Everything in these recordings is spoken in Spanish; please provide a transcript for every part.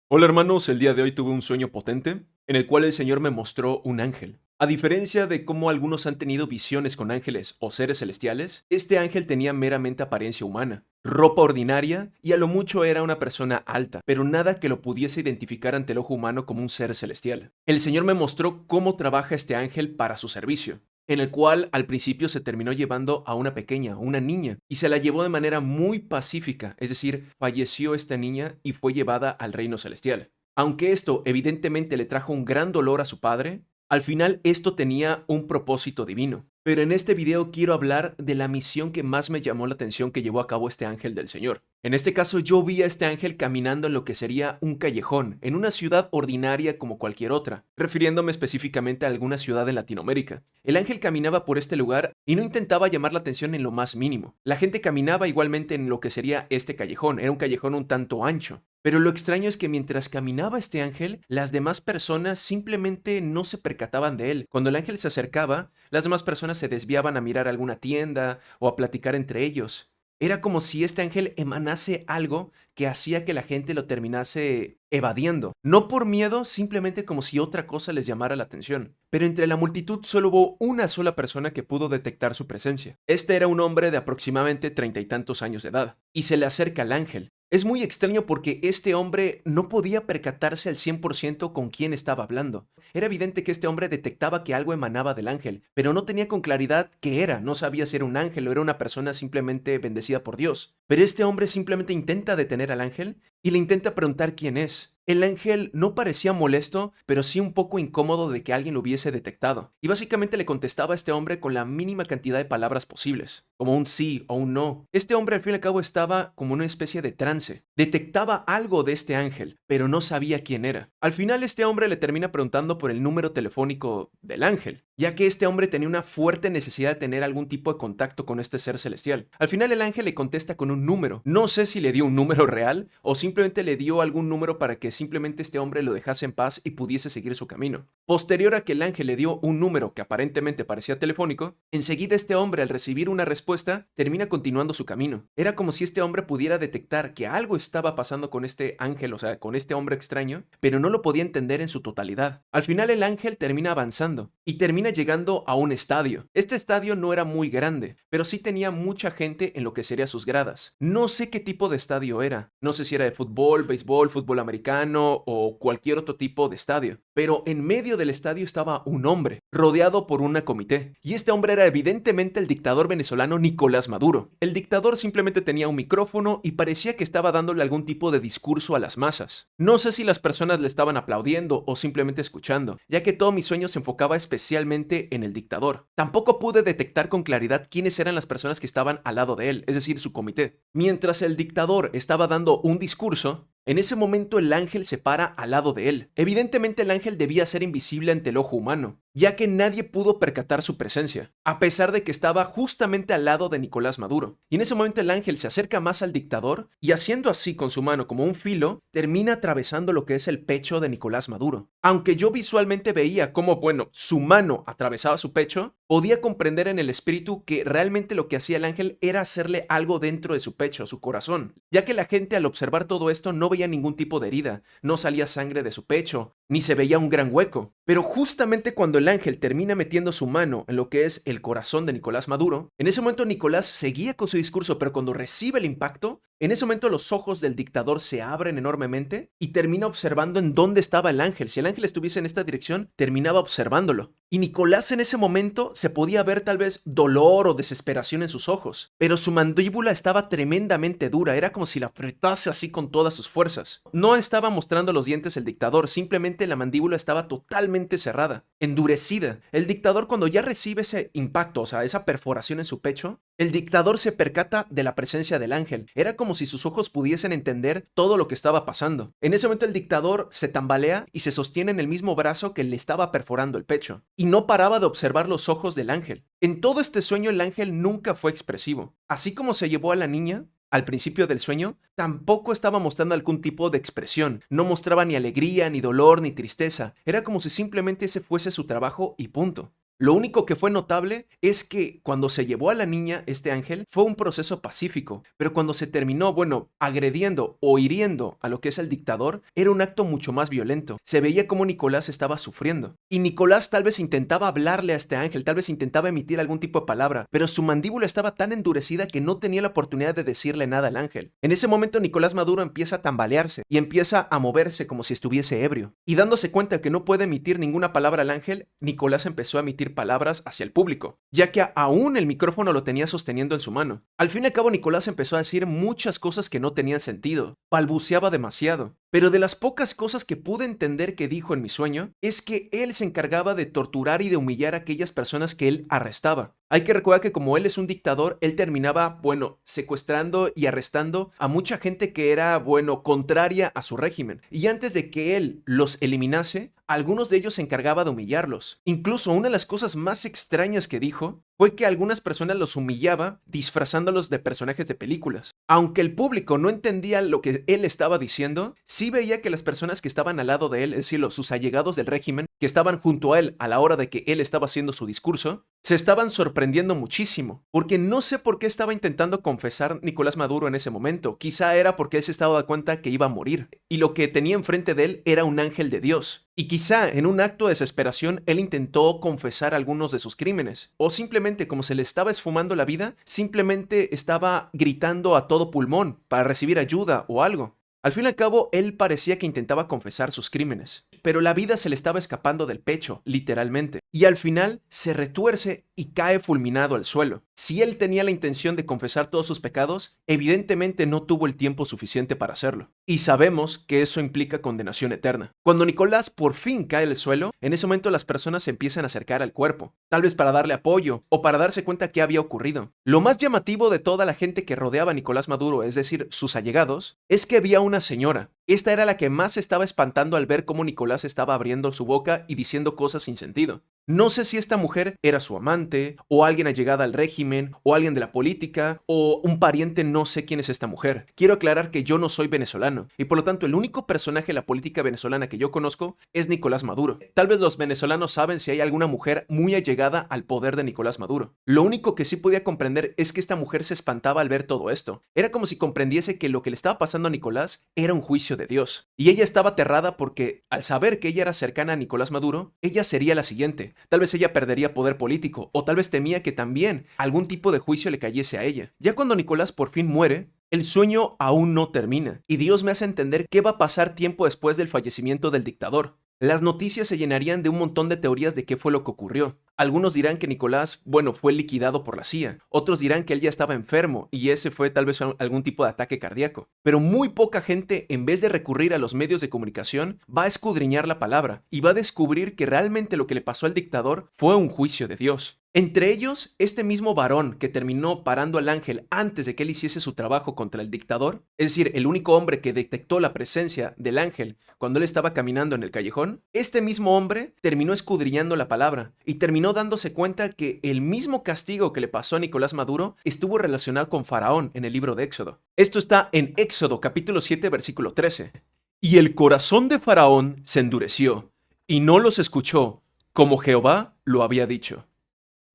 Hola hermanos, el día de hoy tuve un sueño potente en el cual el Señor me mostró un ángel. A diferencia de cómo algunos han tenido visiones con ángeles o seres celestiales, este ángel tenía meramente apariencia humana, ropa ordinaria y a lo mucho era una persona alta, pero nada que lo pudiese identificar ante el ojo humano como un ser celestial. El Señor me mostró cómo trabaja este ángel para su servicio, en el cual al principio se terminó llevando a una pequeña, una niña, y se la llevó de manera muy pacífica, es decir, falleció esta niña y fue llevada al reino celestial. Aunque esto evidentemente le trajo un gran dolor a su padre, al final esto tenía un propósito divino. Pero en este video quiero hablar de la misión que más me llamó la atención que llevó a cabo este ángel del Señor. En este caso yo vi a este ángel caminando en lo que sería un callejón, en una ciudad ordinaria como cualquier otra, refiriéndome específicamente a alguna ciudad en Latinoamérica. El ángel caminaba por este lugar y no intentaba llamar la atención en lo más mínimo. La gente caminaba igualmente en lo que sería este callejón, era un callejón un tanto ancho. Pero lo extraño es que mientras caminaba este ángel, las demás personas simplemente no se percataban de él. Cuando el ángel se acercaba, las demás personas se desviaban a mirar alguna tienda o a platicar entre ellos. Era como si este ángel emanase algo que hacía que la gente lo terminase evadiendo. No por miedo, simplemente como si otra cosa les llamara la atención. Pero entre la multitud solo hubo una sola persona que pudo detectar su presencia. Este era un hombre de aproximadamente 30 y tantos años de edad, y se le acerca al ángel. Es muy extraño porque este hombre no podía percatarse al 100% con quién estaba hablando. Era evidente que este hombre detectaba que algo emanaba del ángel, pero no tenía con claridad qué era, no sabía si era un ángel o era una persona simplemente bendecida por Dios. Pero este hombre simplemente intenta detener al ángel y le intenta preguntar quién es. El ángel no parecía molesto, pero sí un poco incómodo de que alguien lo hubiese detectado, y básicamente le contestaba a este hombre con la mínima cantidad de palabras posibles, como un sí o un no. Este hombre al fin y al cabo estaba como en una especie de trance. Detectaba algo de este ángel, pero no sabía quién era. Al final este hombre le termina preguntando por el número telefónico del ángel, ya que este hombre tenía una fuerte necesidad de tener algún tipo de contacto con este ser celestial. Al final el ángel le contesta con un número. No sé si le dio un número real o simplemente le dio algún número para que simplemente este hombre lo dejase en paz y pudiese seguir su camino. Posterior a que el ángel le dio un número que aparentemente parecía telefónico, enseguida este hombre al recibir una respuesta termina continuando su camino. Era como si este hombre pudiera detectar que algo estaba pasando con este ángel, o sea, con este hombre extraño, pero no lo podía entender en su totalidad. Al final el ángel termina avanzando y termina llegando a un estadio. Este estadio no era muy grande, pero sí tenía mucha gente en lo que sería sus gradas. No sé qué tipo de estadio era. No sé si era de fútbol, béisbol, fútbol americano o cualquier otro tipo de estadio. Pero en medio del estadio estaba un hombre, rodeado por una comité. Y este hombre era evidentemente el dictador venezolano Nicolás Maduro. El dictador simplemente tenía un micrófono y parecía que estaba dándole algún tipo de discurso a las masas. No sé si las personas le estaban aplaudiendo o simplemente escuchando, ya que todo mi sueño se enfocaba especialmente en el dictador. Tampoco pude detectar con claridad quiénes eran las personas que estaban al lado de él, es decir, su comité. Mientras el dictador estaba dando un discurso, en ese momento el ángel se para al lado de él. Evidentemente el ángel debía ser invisible ante el ojo humano, ya que nadie pudo percatar su presencia, a pesar de que estaba justamente al lado de Nicolás Maduro. Y en ese momento el ángel se acerca más al dictador y haciendo así con su mano como un filo, termina atravesando lo que es el pecho de Nicolás Maduro. Aunque yo visualmente veía cómo, bueno, su mano atravesaba su pecho, podía comprender en el espíritu que realmente lo que hacía el ángel era hacerle algo dentro de su pecho, su corazón, ya que la gente al observar todo esto no veía ningún tipo de herida, no salía sangre de su pecho, ni se veía un gran hueco. Pero justamente cuando el ángel termina metiendo su mano en lo que es el corazón de Nicolás Maduro, en ese momento Nicolás seguía con su discurso, pero cuando recibe el impacto, en ese momento los ojos del dictador se abren enormemente y termina observando en dónde estaba el ángel. Si el ángel estuviese en esta dirección, terminaba observándolo. Y Nicolás en ese momento se podía ver tal vez dolor o desesperación en sus ojos, pero su mandíbula estaba tremendamente dura, era como si la apretase así con todas sus fuerzas. No estaba mostrando los dientes el dictador, simplemente la mandíbula estaba totalmente cerrada, endurecida. El dictador cuando ya recibe ese impacto, o sea, esa perforación en su pecho, el dictador se percata de la presencia del ángel. Era como si sus ojos pudiesen entender todo lo que estaba pasando. En ese momento el dictador se tambalea y se sostiene en el mismo brazo que le estaba perforando el pecho. Y no paraba de observar los ojos del ángel. En todo este sueño el ángel nunca fue expresivo. Así como se llevó a la niña, al principio del sueño, tampoco estaba mostrando algún tipo de expresión. No mostraba ni alegría, ni dolor, ni tristeza. Era como si simplemente ese fuese su trabajo y punto. Lo único que fue notable es que cuando se llevó a la niña, este ángel, fue un proceso pacífico, pero cuando se terminó, agrediendo o hiriendo a lo que es el dictador, era un acto mucho más violento. Se veía como Nicolás estaba sufriendo. Y Nicolás tal vez intentaba hablarle a este ángel, tal vez intentaba emitir algún tipo de palabra, pero su mandíbula estaba tan endurecida que no tenía la oportunidad de decirle nada al ángel. En ese momento Nicolás Maduro empieza a tambalearse y empieza a moverse como si estuviese ebrio. Y dándose cuenta que no puede emitir ninguna palabra al ángel, Nicolás empezó a emitir palabras hacia el público, ya que aún el micrófono lo tenía sosteniendo en su mano. Al fin y al cabo, Nicolás empezó a decir muchas cosas que no tenían sentido, balbuceaba demasiado. Pero de las pocas cosas que pude entender que dijo en mi sueño, es que él se encargaba de torturar y de humillar a aquellas personas que él arrestaba. Hay que recordar que como él es un dictador, él terminaba, secuestrando y arrestando a mucha gente que era, contraria a su régimen. Y antes de que él los eliminase, algunos de ellos se encargaba de humillarlos. Incluso una de las cosas más extrañas que dijo fue que algunas personas los humillaba disfrazándolos de personajes de películas. Aunque el público no entendía lo que él estaba diciendo, sí veía que las personas que estaban al lado de él, es decir, sus allegados del régimen, que estaban junto a él a la hora de que él estaba haciendo su discurso, se estaban sorprendiendo muchísimo, porque no sé por qué estaba intentando confesar Nicolás Maduro en ese momento. Quizá era porque él se estaba dando cuenta que iba a morir, y lo que tenía enfrente de él era un ángel de Dios. Y quizá en un acto de desesperación él intentó confesar algunos de sus crímenes, o simplemente como se le estaba esfumando la vida, simplemente estaba gritando a todo pulmón para recibir ayuda o algo. Al fin y al cabo, él parecía que intentaba confesar sus crímenes, pero la vida se le estaba escapando del pecho, literalmente, y al final se retuerce y cae fulminado al suelo. Si él tenía la intención de confesar todos sus pecados, evidentemente no tuvo el tiempo suficiente para hacerlo. Y sabemos que eso implica condenación eterna. Cuando Nicolás por fin cae al suelo, en ese momento las personas se empiezan a acercar al cuerpo, tal vez para darle apoyo o para darse cuenta qué había ocurrido. Lo más llamativo de toda la gente que rodeaba a Nicolás Maduro, es decir, sus allegados, es que había una señora. Esta era la que más se estaba espantando al ver cómo Nicolás estaba abriendo su boca y diciendo cosas sin sentido. No sé si esta mujer era su amante, o alguien allegada al régimen, o alguien de la política, o un pariente, no sé quién es esta mujer. Quiero aclarar que yo no soy venezolano, y por lo tanto el único personaje de la política venezolana que yo conozco es Nicolás Maduro. Tal vez los venezolanos saben si hay alguna mujer muy allegada al poder de Nicolás Maduro. Lo único que sí podía comprender es que esta mujer se espantaba al ver todo esto. Era como si comprendiese que lo que le estaba pasando a Nicolás era un juicio de Dios. Y ella estaba aterrada porque, al saber que ella era cercana a Nicolás Maduro, ella sería la siguiente. Tal vez ella perdería poder político, o tal vez temía que también algún tipo de juicio le cayese a ella. Ya cuando Nicolás por fin muere, el sueño aún no termina, y Dios me hace entender qué va a pasar tiempo después del fallecimiento del dictador. Las noticias se llenarían de un montón de teorías de qué fue lo que ocurrió. Algunos dirán que Nicolás, fue liquidado por la CIA. Otros dirán que él ya estaba enfermo y ese fue tal vez algún tipo de ataque cardíaco. Pero muy poca gente, en vez de recurrir a los medios de comunicación, va a escudriñar la palabra y va a descubrir que realmente lo que le pasó al dictador fue un juicio de Dios. Entre ellos, este mismo varón que terminó parando al ángel antes de que él hiciese su trabajo contra el dictador, es decir, el único hombre que detectó la presencia del ángel cuando él estaba caminando en el callejón, este mismo hombre terminó escudriñando la palabra y terminó dándose cuenta que el mismo castigo que le pasó a Nicolás Maduro estuvo relacionado con Faraón en el libro de Éxodo. Esto está en Éxodo capítulo 7 versículo 13. Y el corazón de Faraón se endureció y no los escuchó, como Jehová lo había dicho.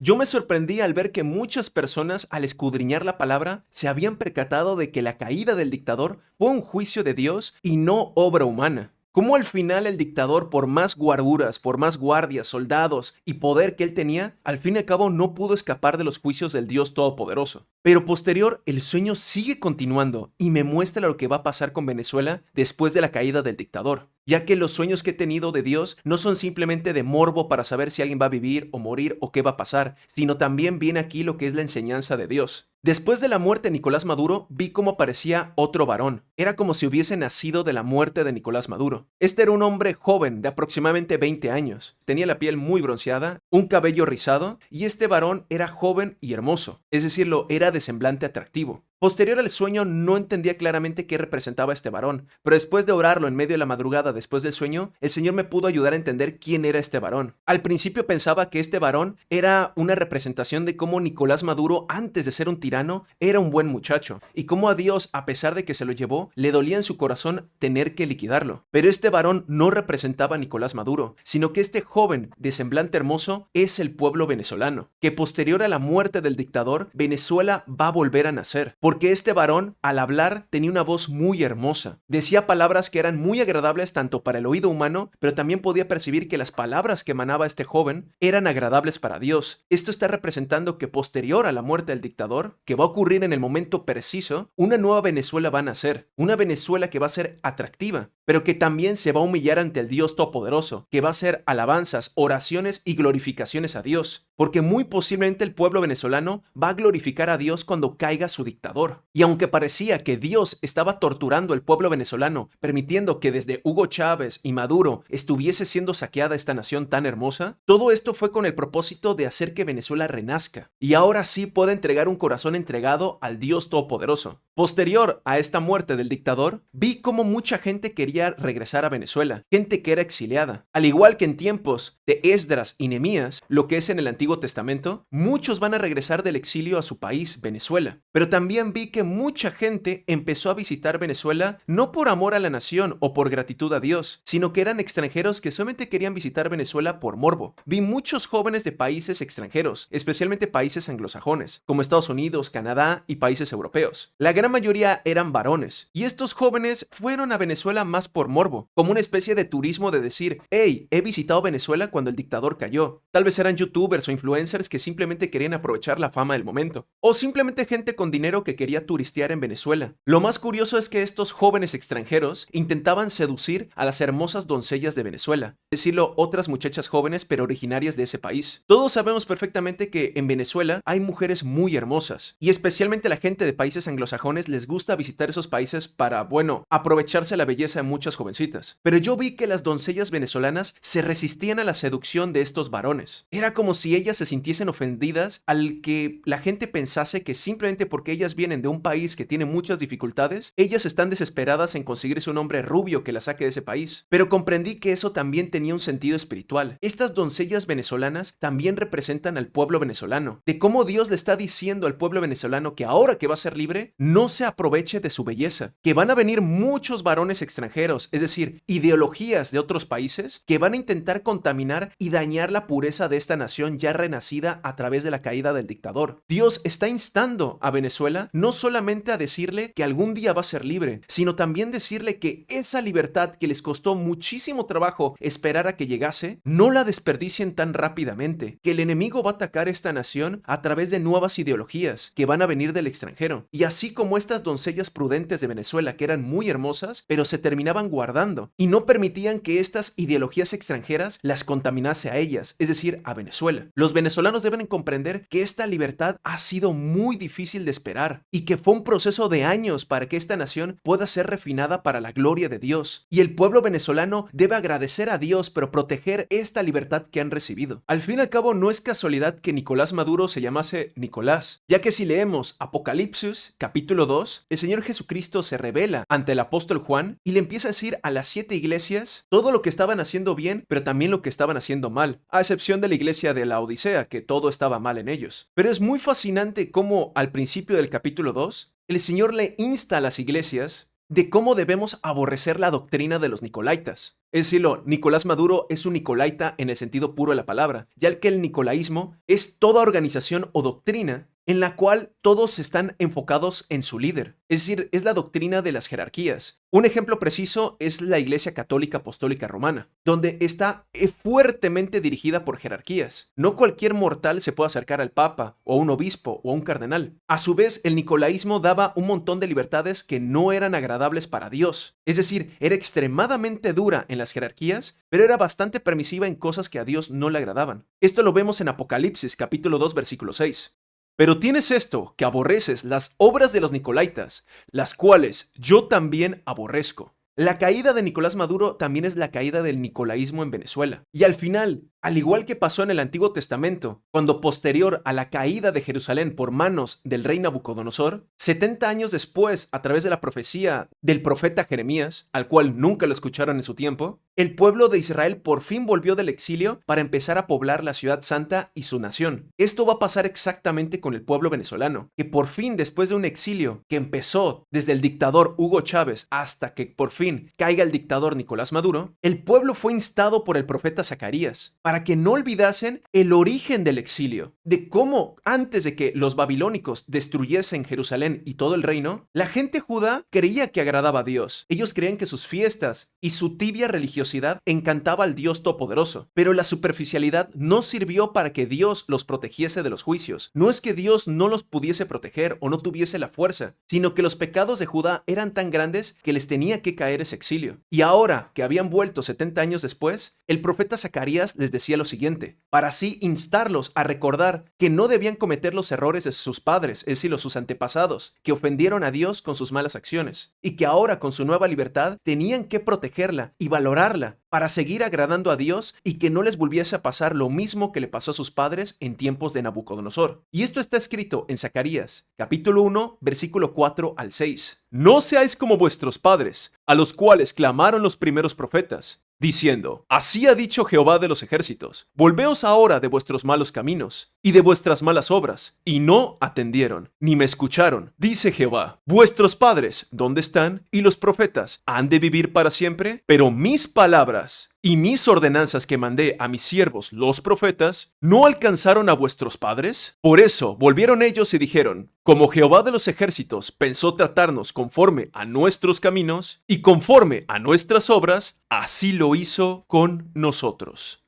Yo me sorprendí al ver que muchas personas, al escudriñar la palabra, se habían percatado de que la caída del dictador fue un juicio de Dios y no obra humana. Cómo al final el dictador, por más guarduras, por más guardias, soldados y poder que él tenía, al fin y al cabo no pudo escapar de los juicios del Dios Todopoderoso. Pero posterior, el sueño sigue continuando y me muestra lo que va a pasar con Venezuela después de la caída del dictador, ya que los sueños que he tenido de Dios no son simplemente de morbo para saber si alguien va a vivir o morir o qué va a pasar, sino también viene aquí lo que es la enseñanza de Dios. Después de la muerte de Nicolás Maduro, vi cómo aparecía otro varón. Era como si hubiese nacido de la muerte de Nicolás Maduro. Este era un hombre joven de aproximadamente 20 años. Tenía la piel muy bronceada, un cabello rizado, y este varón era joven y hermoso, es decir, era de semblante atractivo. Posterior al sueño no entendía claramente qué representaba este varón, pero después de orarlo en medio de la madrugada después del sueño, el Señor me pudo ayudar a entender quién era este varón. Al principio pensaba que este varón era una representación de cómo Nicolás Maduro, antes de ser un tirano, era un buen muchacho, y cómo a Dios, a pesar de que se lo llevó, le dolía en su corazón tener que liquidarlo. Pero este varón no representaba a Nicolás Maduro, sino que este joven de semblante hermoso es el pueblo venezolano, que posterior a la muerte del dictador, Venezuela va a volver a nacer, porque este varón, al hablar, tenía una voz muy hermosa. Decía palabras que eran muy agradables tanto para el oído humano, pero también podía percibir que las palabras que emanaba este joven eran agradables para Dios. Esto está representando que posterior a la muerte del dictador, que va a ocurrir en el momento preciso, una nueva Venezuela va a nacer, una Venezuela que va a ser atractiva, pero que también se va a humillar ante el Dios Todopoderoso, que va a hacer alabanzas, oraciones y glorificaciones a Dios, porque muy posiblemente el pueblo venezolano va a glorificar a Dios cuando caiga su dictador. Y aunque parecía que Dios estaba torturando al pueblo venezolano, permitiendo que desde Hugo Chávez y Maduro estuviese siendo saqueada esta nación tan hermosa, todo esto fue con el propósito de hacer que Venezuela renazca, y ahora sí pueda entregar un corazón entregado al Dios Todopoderoso. Posterior a esta muerte del dictador, vi cómo mucha gente quería regresar a Venezuela, gente que era exiliada. Al igual que en tiempos de Esdras y Nehemías, lo que es en el Antiguo Testamento, muchos van a regresar del exilio a su país, Venezuela. Pero también vi que mucha gente empezó a visitar Venezuela no por amor a la nación o por gratitud a Dios, sino que eran extranjeros que solamente querían visitar Venezuela por morbo. Vi muchos jóvenes de países extranjeros, especialmente países anglosajones, como Estados Unidos, Canadá y países europeos. La gran mayoría eran varones, y estos jóvenes fueron a Venezuela más por morbo, como una especie de turismo de decir, hey, he visitado Venezuela cuando el dictador cayó. Tal vez eran youtubers o influencers que simplemente querían aprovechar la fama del momento, o simplemente gente con dinero que quería turistear en Venezuela. Lo más curioso es que estos jóvenes extranjeros intentaban seducir a las hermosas doncellas de Venezuela, es decirlo, otras muchachas jóvenes pero originarias de ese país. Todos sabemos perfectamente que en Venezuela hay mujeres muy hermosas, y especialmente la gente de países anglosajones les gusta visitar esos países para, bueno, aprovecharse la belleza de muchas jovencitas. Pero yo vi que las doncellas venezolanas se resistían a la seducción de estos varones. Era como si ellas se sintiesen ofendidas al que la gente pensase que simplemente porque ellas vienen de un país que tiene muchas dificultades, ellas están desesperadas en conseguirse un hombre rubio que la saque de ese país. Pero comprendí que eso también tenía un sentido espiritual. Estas doncellas venezolanas también representan al pueblo venezolano, de cómo Dios le está diciendo al pueblo venezolano que ahora que va a ser libre, no se aproveche de su belleza, que van a venir muchos varones extranjeros, es decir, ideologías de otros países que van a intentar contaminar y dañar la pureza de esta nación ya renacida a través de la caída del dictador. Dios está instando a Venezuela no solamente a decirle que algún día va a ser libre, sino también decirle que esa libertad que les costó muchísimo trabajo esperar a que llegase, no la desperdicien tan rápidamente, que el enemigo va a atacar esta nación a través de nuevas ideologías que van a venir del extranjero. Y así como estas doncellas prudentes de Venezuela que eran muy hermosas, pero se terminaban guardando y no permitían que estas ideologías extranjeras las contaminase a ellas, es decir, a Venezuela. Los venezolanos deben comprender que esta libertad ha sido muy difícil de esperar y que fue un proceso de años para que esta nación pueda ser refinada para la gloria de Dios. Y el pueblo venezolano debe agradecer a Dios, pero proteger esta libertad que han recibido. Al fin y al cabo, no es casualidad que Nicolás Maduro se llamase Nicolás, ya que si leemos Apocalipsis, capítulo 2, el Señor Jesucristo se revela ante el apóstol Juan y le empieza a decir a las 7 iglesias todo lo que estaban haciendo bien, pero también lo que estaban haciendo mal, a excepción de la iglesia de la Odisea, que todo estaba mal en ellos. Pero es muy fascinante cómo al principio del capítulo 2, el Señor le insta a las iglesias de cómo debemos aborrecer la doctrina de los nicolaitas. Es decirlo, Nicolás Maduro es un nicolaita en el sentido puro de la palabra, ya que el nicolaísmo es toda organización o doctrina en la cual todos están enfocados en su líder. Es decir, es la doctrina de las jerarquías. Un ejemplo preciso es la Iglesia Católica Apostólica Romana, donde está fuertemente dirigida por jerarquías. No cualquier mortal se puede acercar al Papa, o a un obispo, o a un cardenal. A su vez, el nicolaísmo daba un montón de libertades que no eran agradables para Dios. Es decir, era extremadamente dura en las jerarquías, pero era bastante permisiva en cosas que a Dios no le agradaban. Esto lo vemos en Apocalipsis, capítulo 2, versículo 6. Pero tienes esto, que aborreces las obras de los nicolaitas, las cuales yo también aborrezco. La caída de Nicolás Maduro también es la caída del nicolaísmo en Venezuela. Y al final, al igual que pasó en el Antiguo Testamento, cuando posterior a la caída de Jerusalén por manos del rey Nabucodonosor, 70 años después, a través de la profecía del profeta Jeremías, al cual nunca lo escucharon en su tiempo, el pueblo de Israel por fin volvió del exilio para empezar a poblar la ciudad santa y su nación. Esto va a pasar exactamente con el pueblo venezolano, que por fin, después de un exilio que empezó desde el dictador Hugo Chávez hasta que por fin caiga el dictador Nicolás Maduro, el pueblo fue instado por el profeta Zacarías para que no olvidasen el origen del exilio, de cómo antes de que los babilónicos destruyesen Jerusalén y todo el reino, la gente judía creía que agradaba a Dios. Ellos creían que sus fiestas y su tibia religiosidad encantaba al Dios Todopoderoso, pero la superficialidad no sirvió para que Dios los protegiese de los juicios. No es que Dios no los pudiese proteger o no tuviese la fuerza, sino que los pecados de Judá eran tan grandes que les tenía que caer ese exilio. Y ahora que habían vuelto 70 años después, el profeta Zacarías les decía lo siguiente, para así instarlos a recordar que no debían cometer los errores de sus padres, es decir, sus antepasados, que ofendieron a Dios con sus malas acciones, y que ahora con su nueva libertad tenían que protegerla y valorarla para seguir agradando a Dios y que no les volviese a pasar lo mismo que le pasó a sus padres en tiempos de Nabucodonosor. Y esto está escrito en Zacarías, capítulo 1, versículo 4 al 6. No seáis como vuestros padres, a los cuales clamaron los primeros profetas, diciendo, así ha dicho Jehová de los ejércitos, volveos ahora de vuestros malos caminos y de vuestras malas obras, y no atendieron, ni me escucharon, dice Jehová, vuestros padres, ¿dónde están? Y los profetas, ¿han de vivir para siempre? Pero mis palabras y mis ordenanzas que mandé a mis siervos los profetas, ¿no alcanzaron a vuestros padres? Por eso volvieron ellos y dijeron, como Jehová de los ejércitos pensó tratarnos conforme a nuestros caminos y conforme a nuestras obras, así lo hizo con nosotros.